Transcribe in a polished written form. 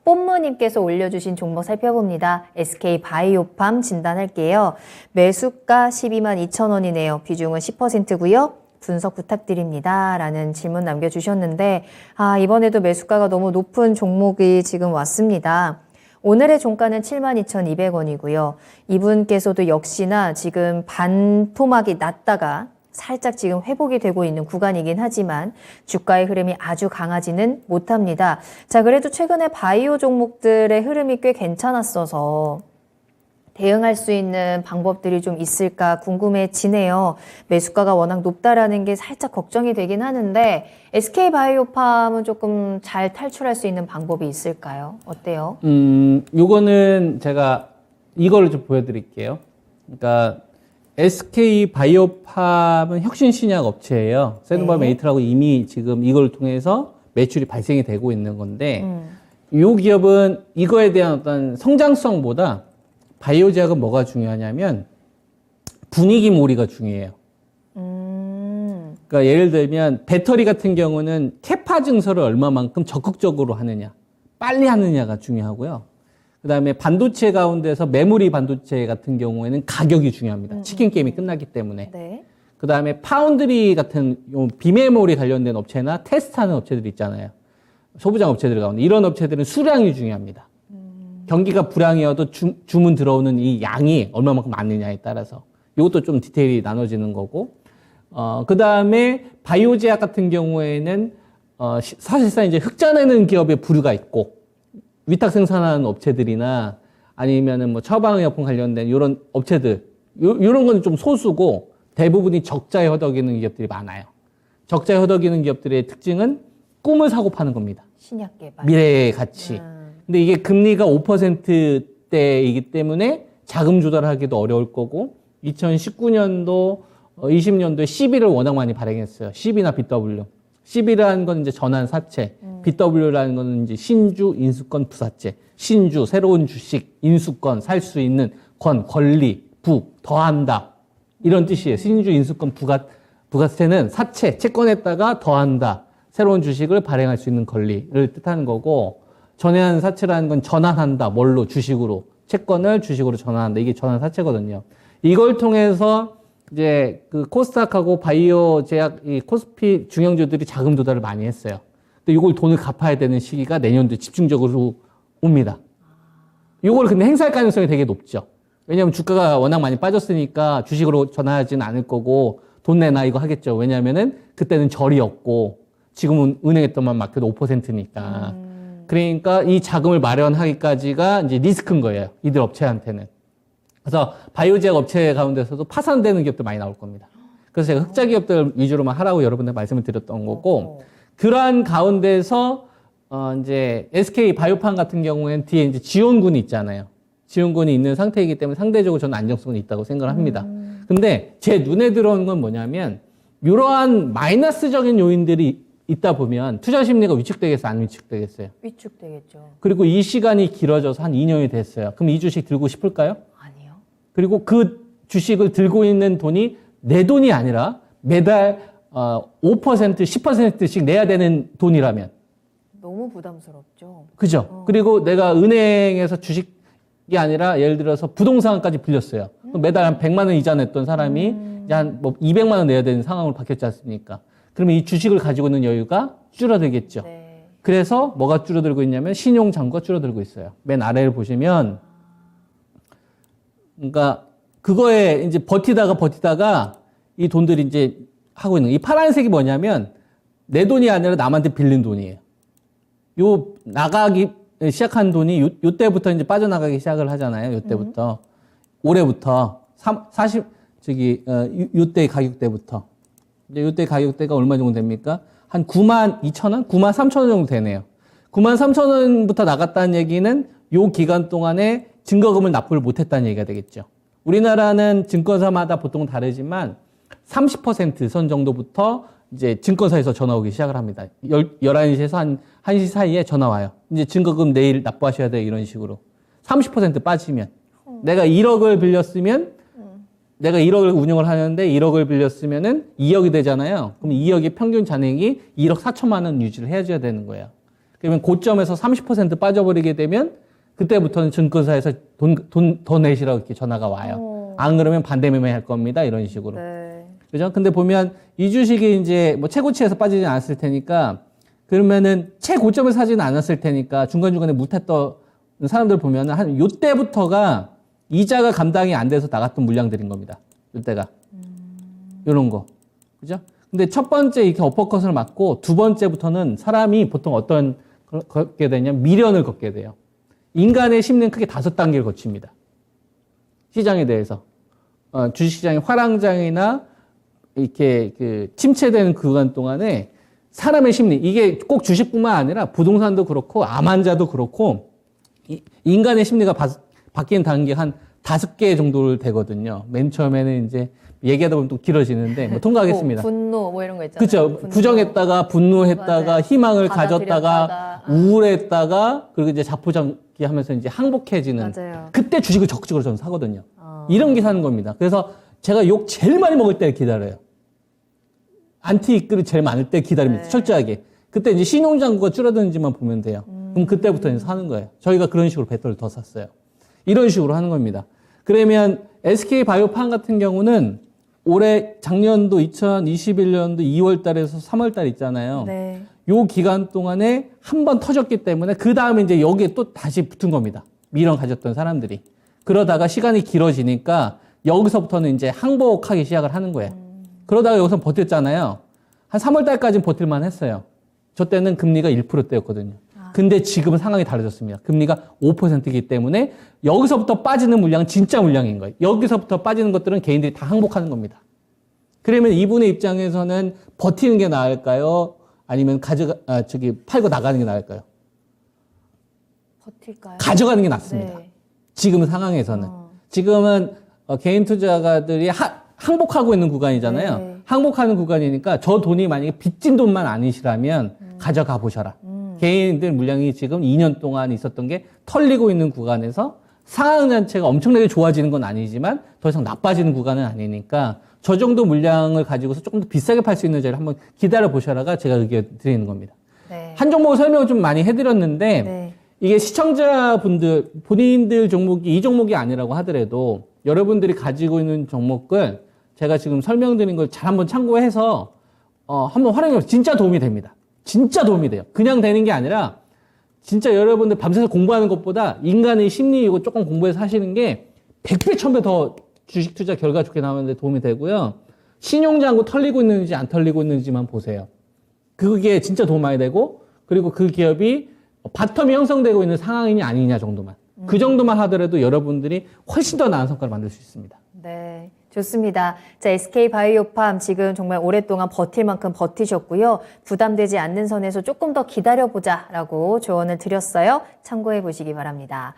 뽐무님께서 올려주신 종목 살펴봅니다. SK바이오팜 진단할게요. 매수가 122,200원이네요. 비중은 10%고요. 분석 부탁드립니다. 라는 질문 남겨주셨는데 이번에도 매수가가 너무 높은 종목이 지금 왔습니다. 오늘의 종가는 72,200원이고요. 이분께서도 역시나 지금 반토막이 났다가 살짝 지금 회복이 되고 있는 구간이긴 하지만 주가의 흐름이 아주 강하지는 못합니다. 자, 그래도 최근에 바이오 종목들의 흐름이 꽤 괜찮았어서 대응할 수 있는 방법들이 좀 있을까 궁금해지네요. 매수가가 워낙 높다라는 게 살짝 걱정이 되긴 하는데 SK바이오팜은 조금 잘 탈출할 수 있는 방법이 있을까요? 어때요? 요거는 제가 이거를 좀 보여드릴게요. 그러니까 SK바이오팜은 혁신신약 업체예요. 세노바메이트라고 이미 지금 이걸 통해서 매출이 발생이 되고 있는 건데 이 기업은 이거에 대한 어떤 성장성보다 바이오 제약은 뭐가 중요하냐면 분위기 몰이가 중요해요. 그러니까 예를 들면 배터리 같은 경우는 캐파 증설을 얼마만큼 적극적으로 하느냐, 빨리 하느냐가 중요하고요. 그 다음에 반도체 가운데서 메모리 반도체 같은 경우에는 가격이 중요합니다. 치킨 게임이 끝나기 때문에. 네. 그 다음에 파운드리 같은 비메모리 관련된 업체나 테스트하는 업체들 있잖아요. 소부장 업체들 가운데 이런 업체들은 수량이 중요합니다. 경기가 불황이어도 주문 들어오는 이 양이 얼마만큼 많느냐에 따라서 이것도 좀 디테일이 나눠지는 거고 그 다음에 바이오 제약 같은 경우에는 사실상 이제 흑자내는 기업의 부류가 있고 위탁 생산하는 업체들이나 아니면은 뭐 처방의약품 관련된 이런 업체들, 이런 건 좀 소수고 대부분이 적자에 허덕이는 기업들이 많아요. 적자에 허덕이는 기업들의 특징은 꿈을 사고 파는 겁니다. 신약 개발. 미래의 가치. 근데 이게 금리가 5%대이기 때문에 자금 조달하기도 어려울 거고 2019년도, 20년도에 CB를 워낙 많이 발행했어요. CB나 BW. CB라는 건 이제 전환 사채, BW라는 건 이제 신주 인수권 부사채, 신주 새로운 주식 인수권 살 수 있는 권리 더한다 이런 뜻이에요. 신주 인수권 부가세는 사채 채권에다가 더한다 새로운 주식을 발행할 수 있는 권리를 뜻하는 거고 전환 사채라는 건 전환한다 뭘로 주식으로 채권을 주식으로 전환한다 이게 전환 사채거든요. 이걸 통해서 이제 그 코스닥하고 바이오 제약 이 코스피 중형주들이 자금 조달을 많이 했어요. 근데 이걸 돈을 갚아야 되는 시기가 내년도에 집중적으로 옵니다. 이걸 근데 행사할 가능성이 되게 높죠. 왜냐하면 주가가 워낙 많이 빠졌으니까 주식으로 전환하지는 않을 거고 돈 내나 이거 하겠죠. 왜냐하면은 그때는 절이 없고 지금은 은행에 돈만 맡겨도 5%니까. 그러니까 이 자금을 마련하기까지가 이제 리스크인 거예요. 이들 업체한테는. 그래서 바이오 제약 업체 가운데서도 파산되는 기업도 많이 나올 겁니다. 그래서 제가 흑자 기업들 위주로만 하라고 여러분들 말씀을 드렸던 거고, 그러한 가운데서 이제 SK 바이오팜 같은 경우에는 뒤에 이제 지원군이 있잖아요. 지원군이 있는 상태이기 때문에 상대적으로 저는 안정성이 있다고 생각을 합니다. 근데 제 눈에 들어오는 건 뭐냐면 이러한 마이너스적인 요인들이 있다 보면 투자 심리가 위축되겠어요? 안 위축되겠어요? 위축되겠죠. 그리고 이 시간이 길어져서 한 2년이 됐어요. 그럼 이 주식 들고 싶을까요? 아니요. 그리고 그 주식을 들고 있는 돈이 내 돈이 아니라 매달 5%, 10%씩 내야 되는 돈이라면. 너무 부담스럽죠. 그죠? 그리고 내가 은행에서 주식이 아니라 예를 들어서 부동산까지 빌렸어요. 그럼 매달 한 100만 원 이자 냈던 사람이 이제 한 뭐 200만 원 내야 되는 상황으로 바뀌었지 않습니까? 그러면 이 주식을 가지고 있는 여유가 줄어들겠죠. 네. 그래서 뭐가 줄어들고 있냐면 신용 잔고가 줄어들고 있어요. 맨 아래를 보시면 그러니까 그거에 이제 버티다가 이 돈들이 이제 하고 있는 이 파란색이 뭐냐면 내 돈이 아니라 남한테 빌린 돈이에요. 요 나가기 시작한 돈이 요때부터 이제 빠져나가기 시작을 하잖아요. 요때부터 올해부터 40 요때 가격대부터 이제 요때 가격대가 얼마 정도 됩니까? 한 92,000원? 93,000원 정도 되네요. 93,000원부터 나갔다는 얘기는 요 기간 동안에 증거금을 납부를 못했다는 얘기가 되겠죠. 우리나라는 증권사마다 보통 다르지만 30% 선 정도부터 이제 증권사에서 전화 오기 시작을 합니다. 11시에서 한 1시 사이에 전화 와요. 이제 증거금 내일 납부하셔야 돼요. 이런 식으로. 30% 빠지면. 내가 1억을 빌렸으면 내가 1억을 운용을 하는데 1억을 빌렸으면은 2억이 되잖아요. 그럼 2억의 평균 잔액이 1억 4천만 원 유지를 해줘야 되는 거예요. 그러면 고점에서 30% 빠져버리게 되면 그때부터는 증권사에서 돈 더 내시라고 이렇게 전화가 와요. 안 그러면 반대 매매할 겁니다. 이런 식으로. 네. 그죠? 근데 보면 이 주식이 이제 뭐 최고치에서 빠지진 않았을 테니까 그러면은 최고점에서 사지는 않았을 테니까 중간중간에 묻혔던 사람들 보면은 한 요때부터가 이자가 감당이 안 돼서 나갔던 물량들인 겁니다. 요때가. 요런 거. 그죠? 근데 첫 번째 이렇게 어퍼컷을 맞고 두 번째부터는 사람이 보통 어떤 걷게 되냐면 미련을 걷게 돼요. 인간의 심리는 크게 5단계를 거칩니다. 시장에 대해서. 주식시장의 화랑장이나 이렇게 그 침체되는 구간 동안에 사람의 심리, 이게 꼭 주식뿐만 아니라 부동산도 그렇고 암 환자도 그렇고 인간의 심리가 바뀌는 단계가 한 5개 정도 되거든요. 맨 처음에는 이제 얘기하다 보면 또 길어지는데 뭐 통과하겠습니다. 분노 뭐 이런 거 있잖아요. 그렇죠. 분노. 부정했다가 분노했다가 맞아요. 희망을 받아들였다가. 가졌다가 우울했다가 그리고 이제 자포자기 하면서 이제 항복해지는 맞아요. 그때 주식을 적극적으로 저는 사거든요. 이런 게 사는 겁니다. 그래서 제가 욕 제일 많이 먹을 때 기다려요. 안티익들이 제일 많을 때 기다립니다. 네. 철저하게. 그때 이제 신용장구가 줄어드는지만 보면 돼요. 그럼 그때부터 이제 사는 거예요. 저희가 그런 식으로 배터를 더 샀어요. 이런 식으로 하는 겁니다. 그러면 SK 바이오팜 같은 경우는 올해 작년도 2021년도 2월 달에서 3월 달 있잖아요. 네. 요 기간 동안에 한 번 터졌기 때문에 그 다음에 이제 여기에 또 다시 붙은 겁니다. 미련 가졌던 사람들이. 그러다가 시간이 길어지니까 여기서부터는 이제 항복하기 시작을 하는 거예요. 그러다가 여기서 버텼잖아요. 한 3월 달까지는 버틸만 했어요. 저 때는 금리가 1%대였거든요. 근데 지금은 상황이 달라졌습니다. 금리가 5%이기 때문에 여기서부터 빠지는 물량은 진짜 물량인 거예요. 여기서부터 빠지는 것들은 개인들이 다 항복하는 겁니다. 그러면 이분의 입장에서는 버티는 게 나을까요? 아니면 팔고 나가는 게 나을까요? 버틸까요? 가져가는 게 낫습니다. 네. 지금 상황에서는. 지금은 개인 투자가들이 항복하고 있는 구간이잖아요. 네. 항복하는 구간이니까 저 돈이 만약에 빚진 돈만 아니시라면 가져가 보셔라. 개인들 물량이 지금 2년 동안 있었던 게 털리고 있는 구간에서 상황 자체가 엄청나게 좋아지는 건 아니지만 더 이상 나빠지는 구간은 아니니까 저 정도 물량을 가지고서 조금 더 비싸게 팔 수 있는 자리를 한번 기다려 보셔라가 제가 의견 드리는 겁니다. 네. 한 종목 설명을 좀 많이 해드렸는데 네. 이게 시청자분들 본인들 종목이 이 종목이 아니라고 하더라도 여러분들이 가지고 있는 종목을 제가 지금 설명드린 걸 잘 한번 참고해서 한번 활용해보세요. 진짜 도움이 됩니다. 진짜 도움이 돼요. 그냥 되는 게 아니라 진짜 여러분들 밤새서 공부하는 것보다 인간의 심리 이거 조금 공부해서 하시는 게 100배, 1000배 더 주식 투자 결과 좋게 나오는데 도움이 되고요. 신용장구 털리고 있는지 안 털리고 있는지만 보세요. 그게 진짜 도움 많이 되고 그리고 그 기업이 바텀이 형성되고 있는 상황이냐 아니냐 정도만. 그 정도만 하더라도 여러분들이 훨씬 더 나은 성과를 만들 수 있습니다. 네, 좋습니다. 자, SK 바이오팜 지금 정말 오랫동안 버틸 만큼 버티셨고요. 부담되지 않는 선에서 조금 더 기다려보자라고 조언을 드렸어요. 참고해 보시기 바랍니다.